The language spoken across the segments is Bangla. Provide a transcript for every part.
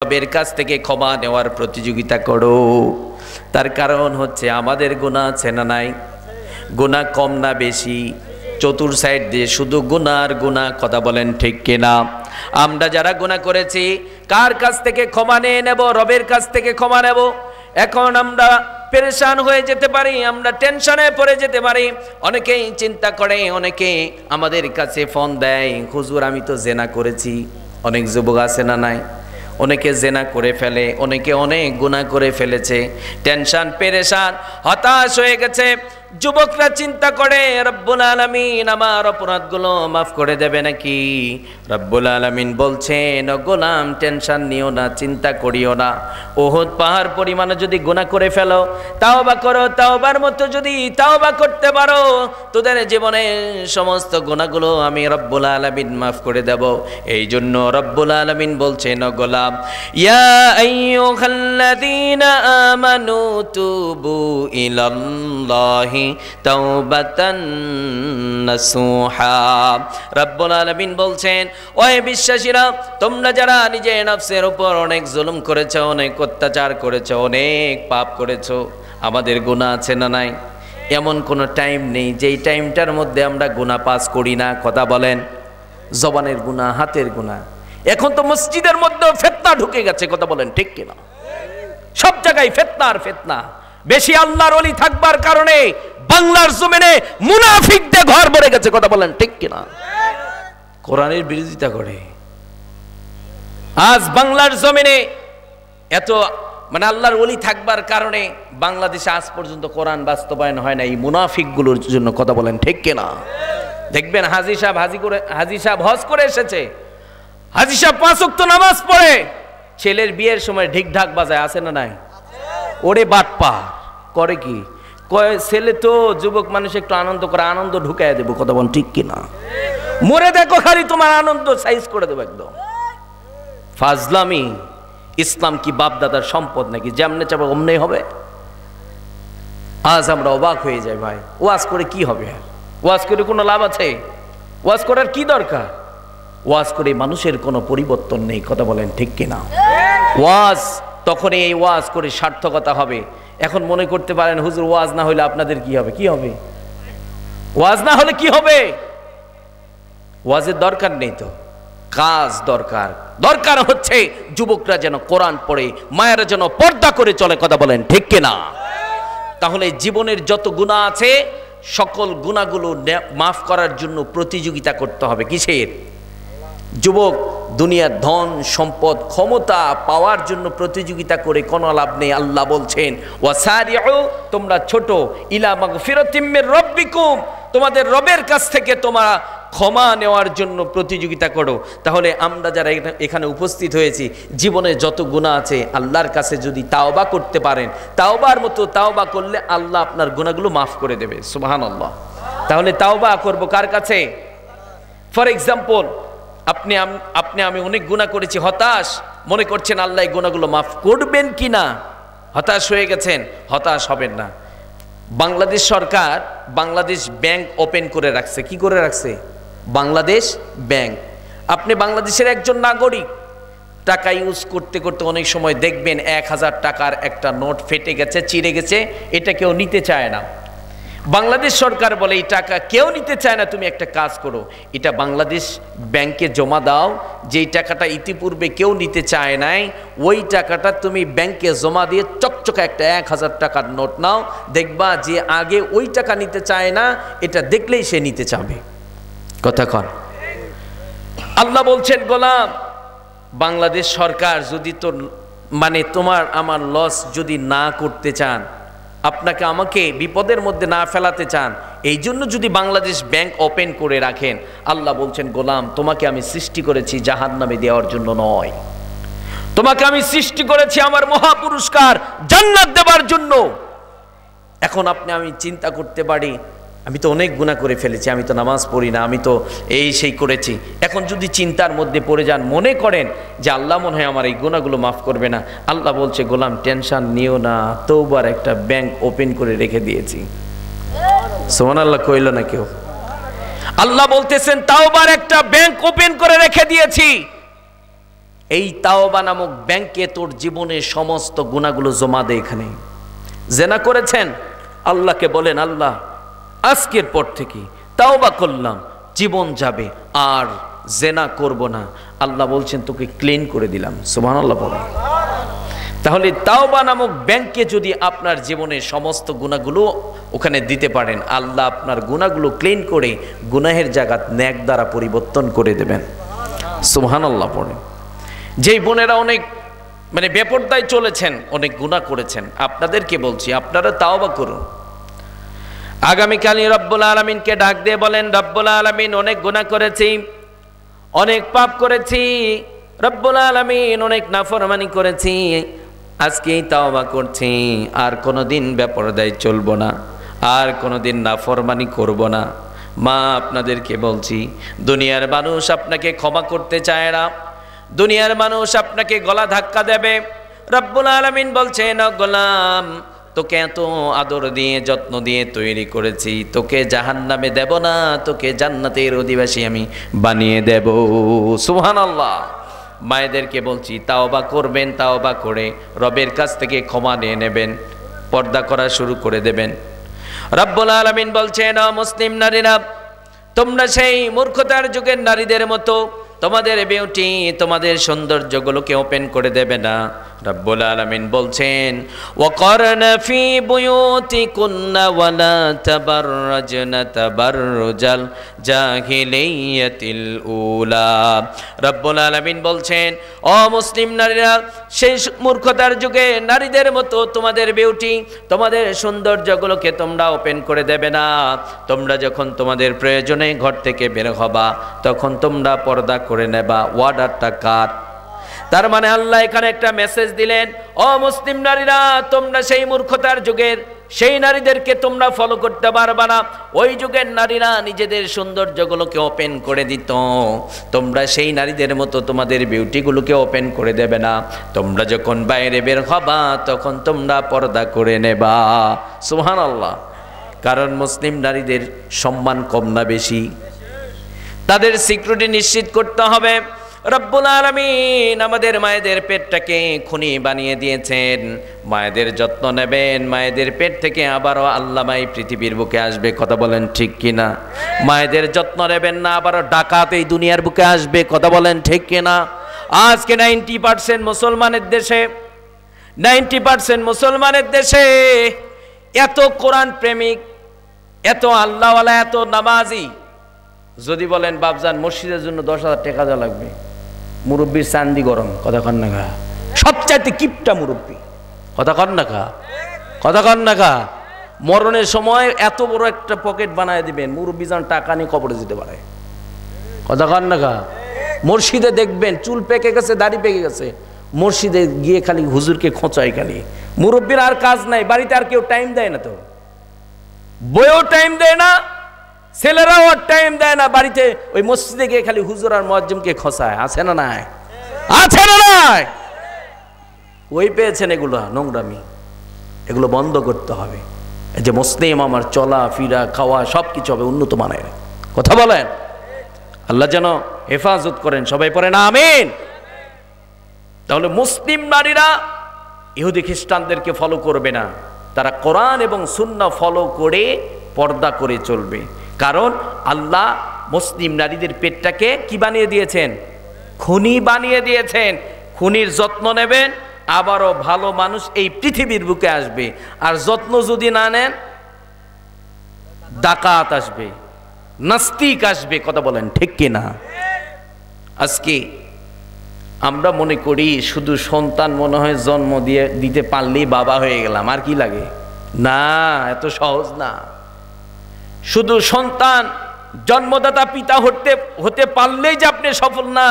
রবের কাছ থেকে ক্ষমা নেওয়ার প্রতিযোগিতা করো। তার কারণ হচ্ছে আমাদের গুনাহ আছে না নাই? গুনাহ কম না বেশি? চতুর সাইড দিয়ে শুধু গুনাহ আর গুনাহ, কথা বলেন ঠিক কিনা? আমরা যারা গুনাহ করেছি কার কাছ থেকে ক্ষমা নিয়ে নেব? রবের কাছ থেকে ক্ষমা নেব। এখন আমরা পেরেশান হয়ে যেতে পারি, আমরা টেনশনে পড়ে যেতে পারি। অনেকেই চিন্তা করে, অনেকে আমাদের কাছে ফোন দেয়, হুজুর আমি তো জেনা করেছি। অনেক যুবক আছে না নাই? অনেকে জেনা করে ফেলে, অনেকে অনেক গুনাহ করে ফেলেছে, টেনশন পেরেশান হতাশ হয়ে গেছে। যুবকরা চিন্তা করে রব্বুল আলামিন আমার অপরাধগুলো মাফ করে দেবে নাকি? রব্বুল আলামিন বলছেন, ও গোলাম টেনশন নিও না, চিন্তা করিও না। উহুদ পাহাড় পরিমাণে যদি গুনাহ করে ফেলো, তাওবা করো, তাওবার মতো যদি তাওবা করতে পারো, তোদের জীবনে সমস্ত গুনাহগুলো আমি রব্বুল আলামিন মাফ করে দেব। এই জন্য রব্বুল আলামিন বলছেন, ও গোলাম ইয়া আইয়ুহাল্লাযীনা আমানু তুবু ইলাল্লাহি তাওবাতান নাসুহা। রব্বুল আলামিন বলছেন, ওহে বিশ্বাসীরা, তোমরা যারা নিজের নফসের উপর অনেক জুলুম করেছো, অনেক অত্যাচার করেছো, অনেক পাপ করেছো, আমাদের গুনাহ আছে না নাই? এমন কোনো টাইম নেই যেই টাইমটার মধ্যে আমরা গুনাহ পাস করি না, কথা বলেন। জবানের গুনাহ, হাতের গুনাহ। এখন তো মসজিদের মধ্যেও ফিতনা ঢুকে গেছে, কথা বলেন ঠিক কিনা? সব জায়গায় ফিতনা আর ফিতনা। বেশি আল্লাহর ওলি থাকবার কারণে বাংলার জমিনে মুনাফিকদের ঘর ভরে গেছে, কথা বলেন ঠিক কিনা? কোরআনের বিরোধিতা করে আজ বাংলার জমিনে এত আল্লাহর ওলি থাকবার কারণে বাংলাদেশে আজ পর্যন্ত কোরআন বাস্তবায়ন হয় না এই মুনাফিকগুলোর জন্য, কথা বলেন ঠিক কিনা? দেখবেন হাজী সাহেব হজ করে এসেছে, হাজী সাহেব 5 ওয়াক্ত নামাজ পড়ে, ছেলের বিয়ের সময় ঢিকঢাক বাজায়, আছে না নাই? ওরে বাটপা করে কি কয়, ছেলে তো যুবক মানুষ, একটু আনন্দ করে, আনন্দ ঢুকায় দেবো, কথা বল ঠিক কিনা? মরে দেখো খালি তোমার আনন্দ সাইজ করে দেবো একদম। ফাজলামি। ইসলাম কি বাপ দাদার সম্পদ নাকি? যেমনে চাবে অমনে হবে। আজ আমরা অবাক হয়ে যাই ভাই, ওয়াজ করে কি হবে? ওয়াজ করে কোনো লাভ আছে? ওয়াজ করার কি দরকার? ওয়াজ করে মানুষের কোনো পরিবর্তন নেই, কথা বলেন ঠিক কিনা? ওয়াজ তখন এই ওয়াজ করে সার্থকতা হবে। এখন মনে করতে পারেন হুজুর ওয়াজ না হলে আপনাদের কি হবে? কি হবে? ওয়াজ না হলে কি হবে? ওয়াজের দরকার নেই তো, কাজ দরকার। দরকার হচ্ছে যুবকরা যেন কোরআন পড়ে, মায়েরা যেন পর্দা করে চলে, কথা বলেন ঠিক কিনা? তাহলে জীবনের যত গুনাহ আছে সকল গুনাহগুলো মাফ করার জন্য প্রতিযোগিতা করতে হবে। কিসের? যুবক দুনিয়ার ধন সম্পদ ক্ষমতা পাওয়ার জন্য প্রতিযোগিতা করে কোনো লাভ নেই। আল্লাহ বলছেন, ওয়াসারিউ, তোমরা ছোট, ইলা মাগফিরাতিম মির রাব্বিকুম, তোমাদের রবের কাছ থেকে তোমরা ক্ষমা নেওয়ার জন্য প্রতিযোগিতা করো। তাহলে আমরা যারা এখানে উপস্থিত হয়েছি, জীবনে যত গুনাহ আছে আল্লাহর কাছে যদি তাওবা করতে পারেন, তাওবার মতো তাওবা করলে আল্লাহ আপনার গুনাহগুলো মাফ করে দেবে। সুবহানাল্লাহ। তাহলে তাওবা করব কার কাছে? ফর এক্সাম্পল, আপনি আমি অনেক গুনাহ করেছি, হতাশ মনে করছেন আল্লাহ এই গুনাহগুলো মাফ করবেন কিনা, হতাশ হয়ে গেছেন। হতাশ হবেন না। বাংলাদেশ সরকার বাংলাদেশ ব্যাংক ওপেন করে রাখছে। কি করে রাখছে? বাংলাদেশ ব্যাংক। আপনি বাংলাদেশের একজন নাগরিক, টাকা ইউজ করতে করতে অনেক সময় দেখবেন 1000 টাকার একটা নোট ফেটে গেছে, চিড়ে গেছে, এটা কেউ নিতে চায় না। বাংলাদেশ সরকার বলে এই টাকা কেউ নিতে চায় না, তুমি একটা কাজ করো, এটা বাংলাদেশ ব্যাংকে জমা দাও। যেই টাকাটা ইতিপূর্বে কেউ নিতে চায় নাই, ওই টাকাটা তুমি ব্যাংকে জমা দিয়ে চকচকে একটা 1000 টাকার নোট নাও। দেখবা যে আগে ওই টাকা নিতে চায় না, এটা দেখলেই সে নিতে চাবে। কথা কন। আল্লাহ বলছেন, গোলাম বাংলাদেশ সরকার যদি তোমার আমার লস যদি না করতে চান, আপনাকে আমাকে বিপদের মধ্যে না ফেলাতে চান, এই জন্য যদি বাংলাদেশ ব্যাংক ওপেন করে রাখেন, আল্লাহ বলছেন, গোলাম তোমাকে আমি সৃষ্টি করেছি জাহান্নামে দেওয়ার জন্য নয়, তোমাকে আমি সৃষ্টি করেছি আমার মহা পুরস্কার জান্নাত দেওয়ার জন্য। এখন আমি চিন্তা করতে পারি, আমি তো অনেক গুনাহ করে ফেলেছি, আমি তো নামাজ পড়ি না, আমি তো এই সেই করেছি। এখন যদি চিন্তার মধ্যে পড়ে যান, মনে করেন যে আল্লাহ মনে হয় আমার এই গুনাহগুলো মাফ করবে না, আল্লাহ বলছে, গোলাম টেনশন নিও না, তওবার একটা ব্যাংক ওপেন করে রেখে দিয়েছি। সুবহানাল্লাহ কইল না কেউ? আল্লাহ বলতেছেন, তওবার একটা ব্যাংক ওপেন করে রেখে দিয়েছি। এই তাওবা নামক ব্যাংকে তোর জীবনের সমস্ত গুনাহগুলো জমা দে। এখানে জেনা করেছেন, আল্লাহকে বলেন, আল্লাহ আজকের পর থেকে তাওবা করলাম, জীবন যাবে আর জেনা করব না। আল্লাহ বলছেন তোকে ক্লিন করে দিলাম। সুবহানাল্লাহ বলেন। তাহলে তাওবা নামক ব্যাংকে যদি আপনার জীবনের সমস্ত গুনাহগুলো ওখানে দিতে পারেন, আল্লাহ আপনার গুনাহগুলো ক্লিন করে গুনাহের জায়গা নেক দ্বারা পরিবর্তন করে দেবেন। সুবহানাল্লাহ পড়েন। যেই বোনেরা অনেক বেপরদায় চলেছেন, অনেক গুনাহ করেছেন, আপনাদেরকে বলছি আপনারা তাওবা করুন। আগামীকালই রব্বুল আলামিনকে ডাক দিয়ে বলেন, রব্বুল আলামিন অনেক গুনাহ করেছি, অনেক পাপ করেছি, রব্বুল আলামিন অনেক নাফরমানি করেছি, আজকেই তাওবা করছি, আর কোনোদিন বেপরদায় চলবো না, আর কোনোদিন নাফরমানি করব না। মা আপনাদেরকে বলছি, দুনিয়ার মানুষ আপনাকে ক্ষমা করতে চায় না, দুনিয়ার মানুষ আপনাকে গলা ধাক্কা দেবে। রব্বুল আলামিন বলছেন, গোলাম তোকে এত আদর দিয়ে যত্ন দিয়ে তৈরি করেছি, তোকে জাহান্নামে দেব না, তোকে জান্নাতের অধিবাসী আমি বানিয়ে দেব। সুবহানাল্লাহ। মায়েদেরকে বলছি তাওবা করবেন, তাওবা করে রবের কাছ থেকে ক্ষমা নিয়ে নেবেন, পর্দা করা শুরু করে দেবেন। রব্বুল আলামিন বলছেন, মুসলিম নারীরা তোমরা সেই মূর্খতার যুগের নারীদের মতো তোমাদের বিউটি, তোমাদের সৌন্দর্যগুলোকে ওপেন করে দেবে না। রব্বুল আলামিন বলছেন, ওয়াকারনা ফি বুয়ুতিকুন্না ওয়ালা তাবাররাজনা তাবাররুজাল জাহিলিয়াতিল উলা। রব্বুল আলামিন বলছেন, ও মুসলিম নারীরা, সেই মূর্খতার যুগে নারীদের মতো তোমাদের বিউটি, তোমাদের সৌন্দর্যগুলোকে তোমরা ওপেন করে দেবে না। তোমরা যখন তোমাদের প্রয়োজনে ঘর থেকে বের হবা, তখন তোমরা পর্দা করে নেবা। ওয়ার্ডারটা কার? তার মানে আল্লাহ এখানে একটা মেসেজ দিলেন, ও মুসলিম নারীরা, তোমরা সেই মূর্খতার যুগের সেই নারীদেরকে তোমরা ফলো করতে পারবা না। ওই যুগের নারীরা নিজেদের সৌন্দর্যগুলোকে ওপেন করে দিত, তোমরা সেই নারীদের মতো তোমাদের বিউটিগুলোকে ওপেন করে দেবে না। তোমরা যখন বাইরে বের হবা, তখন তোমরা পর্দা করে নেবা। সুবহানাল্লাহ। কারণ মুসলিম নারীদের সম্মান কম না বেশি? তাদের সিকিউরিটি নিশ্চিত করতে হবে। রব্বুল আলামিন আমাদের মায়েদের পেটটাকে খনি বানিয়ে দিয়েছেন, মায়েদের যত্ন নেবেন। মায়েদের পেট থেকে আবারও আল্লাহ মাই পৃথিবীর বুকে আসবে, কথা বলেন ঠিক কিনা? মায়েদের যত্ন নেবেন না, আবারও ডাকাত এই দুনিয়ার বুকে আসবে, কথা বলেন ঠিক কিনা? আজকে 90% মুসলমানের দেশে, 90% মুসলমানের দেশে এত কোরআন প্রেমিক, এত আল্লাহওয়ালা, এত নামাজি, যদি বলেন বাপজান মসজিদের জন্য 10,000 টাকা দেওয়া লাগবে, মুরব্বীর চান্দি গরম, কথা কন না খা, সবচাইতে কিপটা মুরব্বী, কথা কন না খা, কথা কন না খা। মরণের সময় এত বড় একটা পকেট বানায় দিবেন, মুরব্বী যেন টাকা নিয়ে কবরে যেতে পারে, কথা কন না খা। মসজিদে দেখবেন চুল পেকে গেছে, দাড়ি পেকে গেছে, মসজিদে গিয়ে খালি হুজুরকে খোঁচায়, খালি মুরব্বীর আর কাজ নাই, বাড়িতে আর কেউ টাইম দেয় না, তো বইও টাইম দেয় না, ছেলেরাও আর টাইম দেয় না, বাড়িতে ওই মসজিদে গিয়ে খালি হুজুর আর মুয়াজ্জিমকে খোঁচায়। আছে না নাই? আছে না নাই? ওই পেয়েছেন এগুলো নোংরামি, এগুলো বন্ধ করতে হবে। এই যে মুসলিম আমার চলা ফিরা খাওয়া সব কিছু হবে উন্নত মানের, কথা বলেন। আল্লাহ যেন হেফাজত করেন, সবাই পড়েন আমিন। তাহলে মুসলিম নারীরা ইহুদি খ্রিস্টানদেরকে ফলো করবে না, তারা কোরআন এবং সুন্নাহ ফলো করে পর্দা করে চলবে। কারণ আল্লাহ মুসলিম নারীদের পেটটাকে কি বানিয়ে দিয়েছেন? খনি বানিয়ে দিয়েছেন। খনির যত্ন নেবেন, আবারও ভালো মানুষ এই পৃথিবীর বুকে আসবে। আর যত্ন যদি না নেন, ডাকাত আসবে, নাস্তিক আসবে, কথা বলেন ঠিক কিনা? আজকে আমরা মনে করি শুধু সন্তান মনে হয় জন্ম দিতে পারলেই বাবা হয়ে গেলাম, আর কি লাগে? না, এত সহজ না। শুধু সন্তান জন্মদাতা পিতা হতে পারলেই যে আপনি সফল না,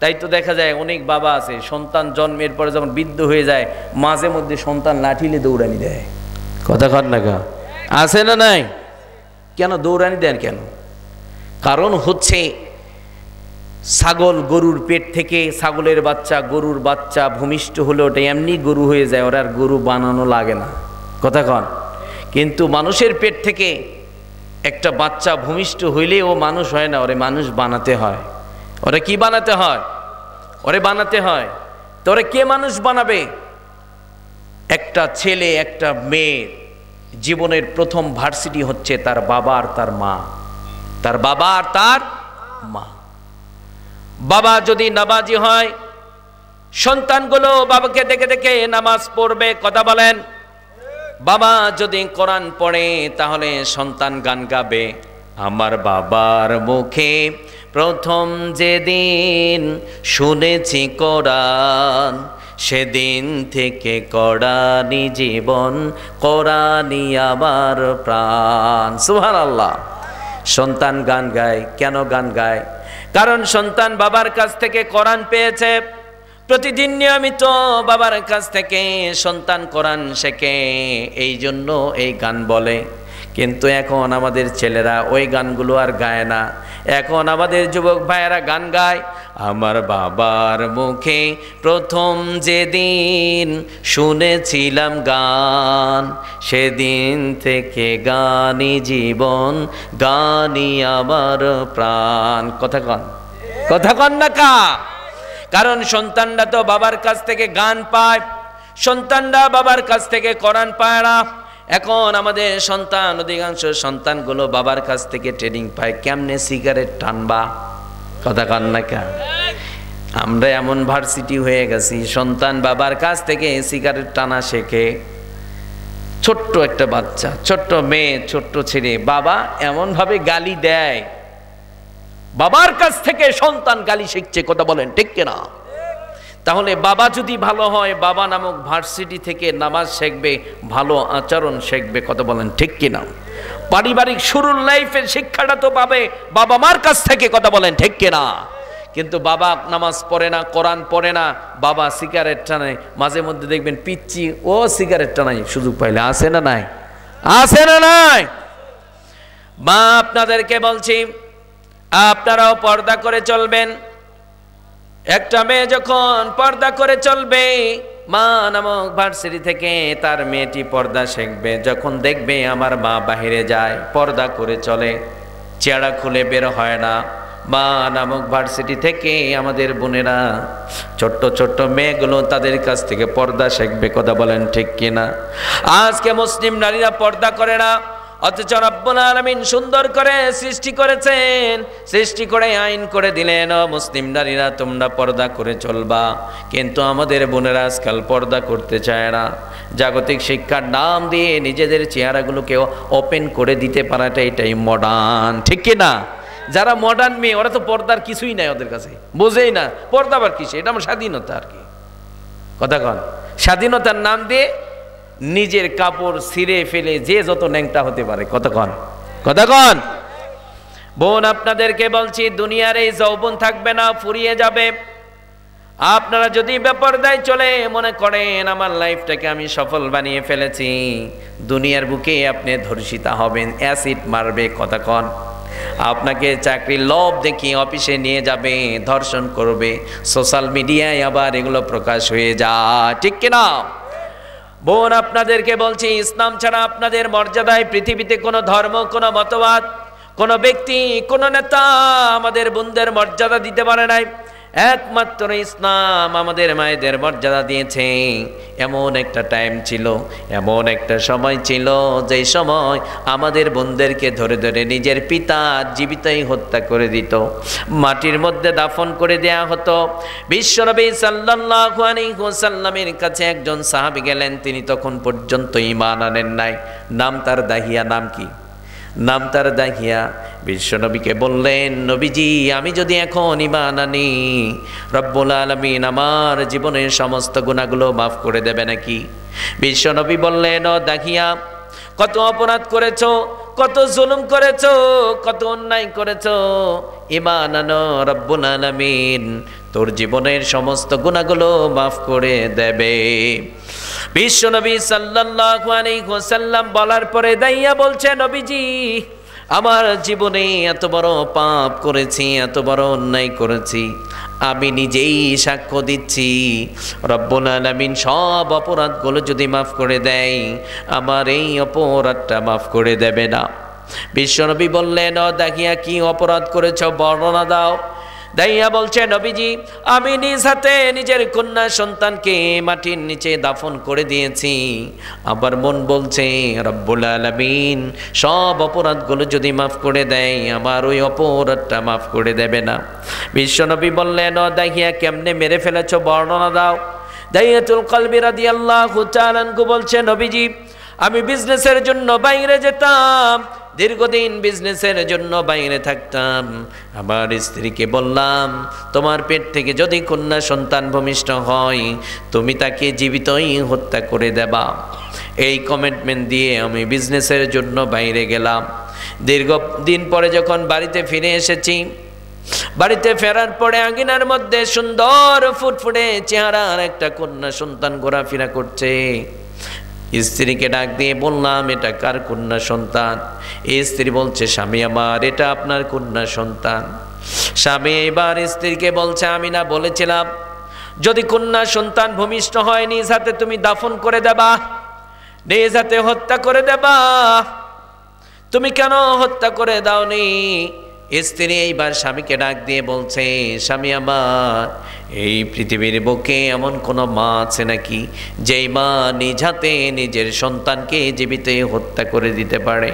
তাই তো দেখা যায় অনেক বাবা আছে সন্তান জন্মের পরে যখন বৃদ্ধ হয়ে যায়, মাঝে মধ্যে সন্তান লাঠিলে দৌড়ানি দেয়, কথা কর না গা, আছে না নাই? কেন দৌড়ানি দেন কেন? কারণ হচ্ছে ছাগল গরুর পেট থেকে ছাগলের বাচ্চা, গরুর বাচ্চা ভূমিষ্ঠ হলে ওটা এমনি গরু হয়ে যায়, ওরা আর গরু বানানো লাগে না, কথা কন। কিন্তু মানুষের পেট থেকে একটা বাচ্চা ভূমিষ্ঠ হইলে ও মানুষ হয় না, ওরে মানুষ বানাতে হয়। ওরা কি বানাতে হয়? ওরে বানাতে হয়। তোরে কে মানুষ বানাবে? একটা ছেলে একটা মেয়ের জীবনের প্রথম ভার্সিটি হচ্ছে তার বাবা আর তার মা, তার বাবা আর তার মা। বাবা যদি নামাজি হয়, সন্তানগুলো বাবাকে দেখে দেখে নামাজ পড়বে, কথা বলেন। বাবা যদি কোরআন পড়ে তাহলে সন্তান গান গাবে। আমার বাবার মুখে প্রথম যেদিন শুনেছি কোরআন, সেদিন থেকে কোরআনি জীবন, কোরআনি আমার প্রাণ। সুবহানাল্লাহ। সন্তান গান গায়। কেন গান গায়? কারণ সন্তান বাবার কাছ থেকে কোরআন পেয়েছে। প্রতিদিন নিয়মিত বাবার কাছ থেকে সন্তান কোরআন শেখে, এই জন্য এই গান বলে। কিন্তু এখন আমাদের ছেলেরা ওই গানগুলো আর গায় না। এখন আমাদের যুবক ভাইয়েরা গান গায়, আমার বাবার মুখে প্রথম যেদিন শুনেছিলাম গান, সেদিন থেকে গানই জীবন, গানই আমার প্রাণ। কথা কন, কথা কন না কা? কারণ সন্তানরা তো বাবার কাছ থেকে গান পায়, সন্তানরা বাবার কাছ থেকে কোরআন পায় না। এখন আমাদের সন্তান, অধিকাংশ সন্তানগুলো বাবার কাছ থেকে ট্রেনিং পায় কেমনে সিগারেট টানবা। কথা কন না কা? আমরা এমন ভার্সিটি হয়ে গেছি, সন্তান বাবার কাছ থেকে সিগারেট টানা শেখে। ছোট্ট একটা বাচ্চা, ছোট্ট মেয়ে, ছোট্ট ছেলে, বাবা এমন ভাবে গালি দেয়, বাবার কাছ থেকে সন্তান গালি শিখছে। কথা বলেন ঠিক কিনা? তাহলে বাবা যদি ভালো হয়, বাবা নামক ভার্সিটি থেকে নামাজ শিখবে, ভালো আচরণ শিখবে। কথা বলেন ঠিক কিনা? পারিবারিক শুরুর লাইফের শিক্ষাটা তো পাবে বাবা মার কাছ থেকে। কথা বলেন ঠিক কিনা? কিন্তু বাবা নামাজ পড়ে না, কোরআন পড়ে না, বাবা সিগারেট টানে। মাঝে মধ্যে দেখবেন পিচ্চি ও সিগারেট টানাই সুযোগ পাইলে, আছে না নাই? আছে না নাই? মা আপনাদেরকে বলছি, আপনারাও পর্দা করে চলবেন। একটা মেয়ে যখন পর্দা করে চলবে, মা নামক ভার্সিটি থেকে তার মেয়েটি পর্দা শিখবে। যখন দেখবে আমার মা বাহিরে যায়, পর্দা করে চলে, চেহারা খুলে বের হয় না, মা নামক ভার্সিটি থেকে আমাদের বোনেরা, ছোট্ট ছোট্ট মেয়েগুলো তাদের কাছ থেকে পর্দা শিখবে। কথা বলেন ঠিক কিনা? আজকে মুসলিম নারীরা পর্দা করে না, অথচ রব্বুল আলামিন সুন্দর করে সৃষ্টি করেছেন, সৃষ্টি করে আইন করে দিলেন, মুসলিম নারীরা তোমরা পর্দা করে চলবা। কিন্তু আমাদের বোনেরা আজকাল পর্দা করতে চায় না। জাগতিক শিক্ষার নাম দিয়ে নিজেদের চেহারাগুলোকে ওপেন করে দিতে পারাটা এটাই মডার্ন, ঠিক কিনা? যারা মডার্ন মেয়ে ওরা তো পর্দার কিছুই নাই, ওদের কাছে বোঝেই না পর্দা আবার কিসে। এটা আমার স্বাধীনতা আর কি। কথা কন? স্বাধীনতার নাম দিয়ে নিজের কাপড় ছিঁড়ে ফেলে যে যত ন্যাংটা হতে পারে। কথা কন, কথা কন। বোন আপনাদেরকে বলছি, দুনিয়ার এই যৌবন থাকবে না, ফুরিয়ে যাবে। আপনারা যদি বেপরদায় চলে মনে করেন আমার লাইফটাকে আমি সফল বানিয়ে ফেলেছি, দুনিয়ার বুকে আপনি ধর্ষিতা হবেন, অ্যাসিড মারবে। কথা কন। আপনাকে চাকরির লোভ দেখিয়ে অফিসে নিয়ে যাবে, ধর্ষণ করবে, সোশ্যাল মিডিয়ায় আবার এগুলো প্রকাশ হয়ে যায়, ঠিক কিনা? বোন আপনাদেরকে বলছি, ইসলাম ছাড়া আপনাদের মর্যাদায় পৃথিবীতে কোনো ধর্ম, কোনো মতবাদ, কোনো ব্যক্তি, কোনো নেতা আমাদের বোনদের মর্যাদা দিতে পারে নাই। একমাত্র ইসলাম আমাদের মায়েদের মর্যাদা দিয়েছে। এমন একটা টাইম ছিল, এমন একটা সময় ছিল, যে সময় আমাদের বোনদেরকে ধরে ধরে নিজের পিতা জীবিতই হত্যা করে দিত, মাটির মধ্যে দাফন করে দেয়া হতো। বিশ্বনবী সাল্লাল্লাহু আলাইহি ওয়াসাল্লামের কাছে একজন সাহাবী গেলেন, তিনি তখন পর্যন্ত ঈমান আনেন নাই। নাম তার দাহিয়া। নাম কি? নাম তার দাহিয়া। বিশ্বনবীকে বললেন, নবীজি আমি যদি এখন ঈমান আনি, রব্বুল আলামিন আমার জীবনের সমস্ত গুনাহগুলো মাফ করে দেবে নাকি? বিশ্বনবী বললেন, ও দাহিয়া, কত অপরাধ করেছো, কত জুলুম করেছো, কত অন্যায় করেছো, ঈমান আনো, রব্বুল আলামিন তোর জীবনের সমস্ত গুনাহগুলো মাফ করে দেবে। বিশ্বনবী সাল্লাল্লাহু আলাইহি ওয়াসাল্লাম বলার পরে দাইয়া বলছে, নবীজি আমার জীবনে এত বড় পাপ করেছি, এত বড় অন্যায় করেছি, আমি নিজেই সাক্ষ্য দিচ্ছি রব্বুল আলামিন সব অপরাধগুলো যদি মাফ করে দেয়, আমার এই অপরাধটা মাফ করে দেবে না। বিশ্বনবী বললেন, ও দাহিয়া কি অপরাধ করেছ বর্ণনা দাও। দাইয়া বলছে নবীজি আমি নিজ হাতে নিজের কন্যা সন্তানকে মাটির নিচে দাফন করে দিয়েছি। আবার মন বলছে রব্বুল আলামিন সব অপরাধগুলো যদি মাফ করে দেয় আমার ওই অপরাধটা মাফ করে দেবে না। বিশ্বনবী বললেন ও দাহিয়া কেমনে মেরে ফেলেছো বর্ণনা দাও। দাইয়াতুল কলবি রাদিয়াল্লাহু তাআলা আনহু বলছে নবীজি আমি বিজনেসের জন্য বাইরে যেতাম, দীর্ঘদিন বিজনেসের জন্য বাইরে থাকতাম। আমার স্ত্রীকে বললাম তোমার পেট থেকে যদি কন্যা সন্তান ভূমিষ্ঠ হয় তুমি তাকে জীবিতই হত্যা করে দেবা। এই কমিটমেন্ট দিয়ে আমি বিজনেসের জন্য বাইরে গেলাম। দীর্ঘদিন পরে যখন বাড়িতে ফিরে এসেছি, বাড়িতে ফেরার পরে আঙ্গিনার মধ্যে সুন্দর ফুটফুটে চেহারার একটা কন্যা সন্তান ঘোরাফেরা করছে। স্ত্রীকে ডাক দিয়ে বললাম এটা কার কন্যা সন্তান? এই স্ত্রী বলছে স্বামী আমার এটা আপনার কন্যা সন্তান। স্বামী এবার স্ত্রীকে বলছে আমি না বলেছিলাম যদি কন্যা সন্তান ভূমিষ্ঠ হয় নিজ হাতে তুমি দাফন করে দেবা, নিজ হাতে হত্যা করে দেবা, তুমি কেন হত্যা করে দাওনি? স্ত্রী এইবার স্বামীকে ডাক দিয়ে বলছে স্বামী আমার এই পৃথিবীর বুকে এমন কোনো মা আছে নাকি যেই মা নিজ হাতে নিজের সন্তানকে জীবিত হত্যা করে দিতে পারে?